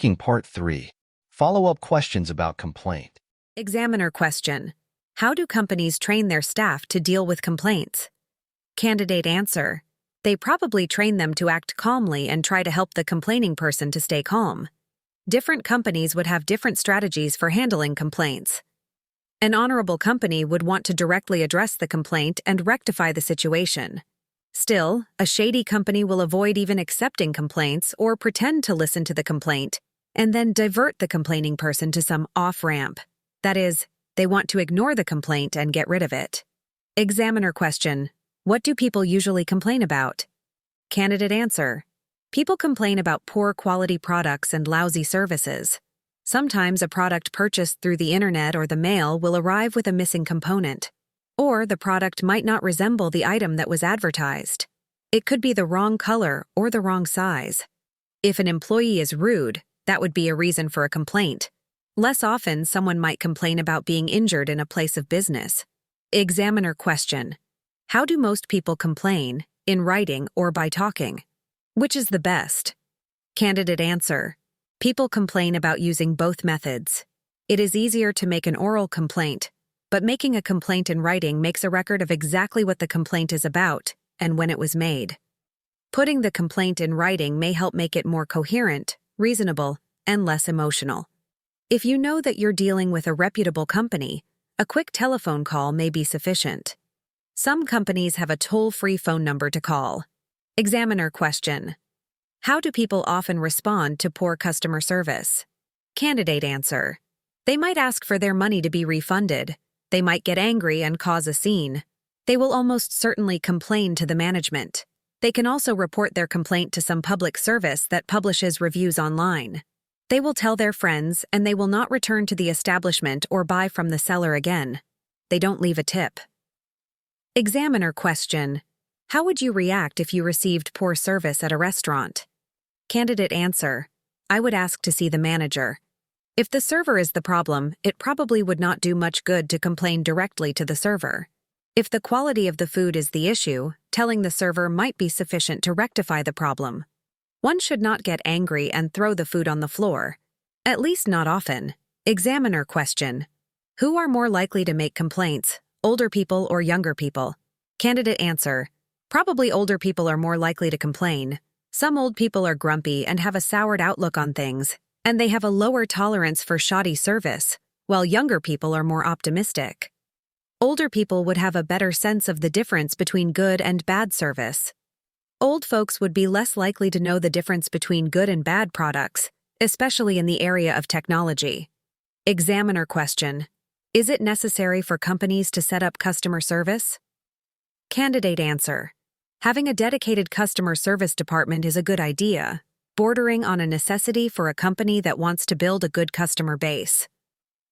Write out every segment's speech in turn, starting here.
Speaking Part 3. Follow-up questions about complaint. Examiner question. How do companies train their staff to deal with complaints? Candidate answer. They probably train them to act calmly and try to help the complaining person to stay calm. Different companies would have different strategies for handling complaints. An honorable company would want to directly address the complaint and rectify the situation. Still, a shady company will avoid even accepting complaints or pretend to listen to the complaint, and then divert the complaining person to some off-ramp. That is, they want to ignore the complaint and get rid of it. Examiner question. What do people usually complain about? Candidate answer. People complain about poor quality products and lousy services. Sometimes a product purchased through the internet or the mail will arrive with a missing component. Or the product might not resemble the item that was advertised. It could be the wrong color or the wrong size. If an employee is rude, that would be a reason for a complaint. Less often, someone might complain about being injured in a place of business. Examiner question. How do most people complain, in writing or by talking? Which is the best? Candidate answer. People complain about using both methods. It is easier to make an oral complaint, but making a complaint in writing makes a record of exactly what the complaint is about and when it was made. Putting the complaint in writing may help make it more coherent, reasonable, and less emotional. If you know that you're dealing with a reputable company, a quick telephone call may be sufficient. Some companies have a toll-free phone number to call. Examiner question. How do people often respond to poor customer service? Candidate answer. They might ask for their money to be refunded. They might get angry and cause a scene. They will almost certainly complain to the management. They can also report their complaint to some public service that publishes reviews online. They will tell their friends, and they will not return to the establishment or buy from the seller again. They don't leave a tip. Examiner question. How would you react if you received poor service at a restaurant? Candidate answer. I would ask to see the manager. If the server is the problem, it probably would not do much good to complain directly to the server. If the quality of the food is the issue, telling the server might be sufficient to rectify the problem. One should not get angry and throw the food on the floor. At least not often. Examiner question. Who are more likely to make complaints, older people or younger people? Candidate answer. Probably older people are more likely to complain. Some old people are grumpy and have a soured outlook on things, and they have a lower tolerance for shoddy service, while younger people are more optimistic. Older people would have a better sense of the difference between good and bad service. Old folks would be less likely to know the difference between good and bad products, especially in the area of technology. Examiner question. Is it necessary for companies to set up customer service? Candidate answer. Having a dedicated customer service department is a good idea, bordering on a necessity for a company that wants to build a good customer base.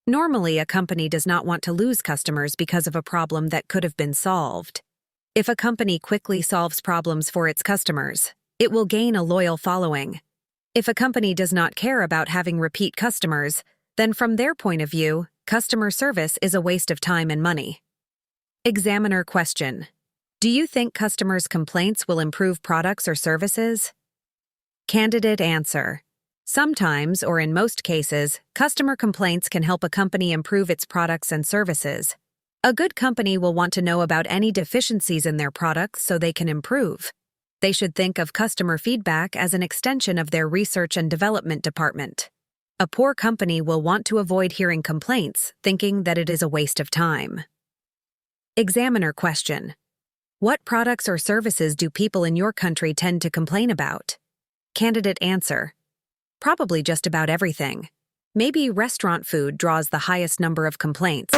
Normally, a company does not want to lose customers because of a problem that could have been solved. If a company quickly solves problems for its customers, it will gain a loyal following. If a company does not care about having repeat customers, then from their point of view, customer service is a waste of time and money. Examiner question. Do you think customers' complaints will improve products or services? Candidate answer. Sometimes, or in most cases, customer complaints can help a company improve its products and services. A good company will want to know about any deficiencies in their products so they can improve. They should think of customer feedback as an extension of their research and development department. A poor company will want to avoid hearing complaints, thinking that it is a waste of time. Examiner question. What products or services do people in your country tend to complain about? Candidate answer. Probably just about everything. Maybe restaurant food draws the highest number of complaints.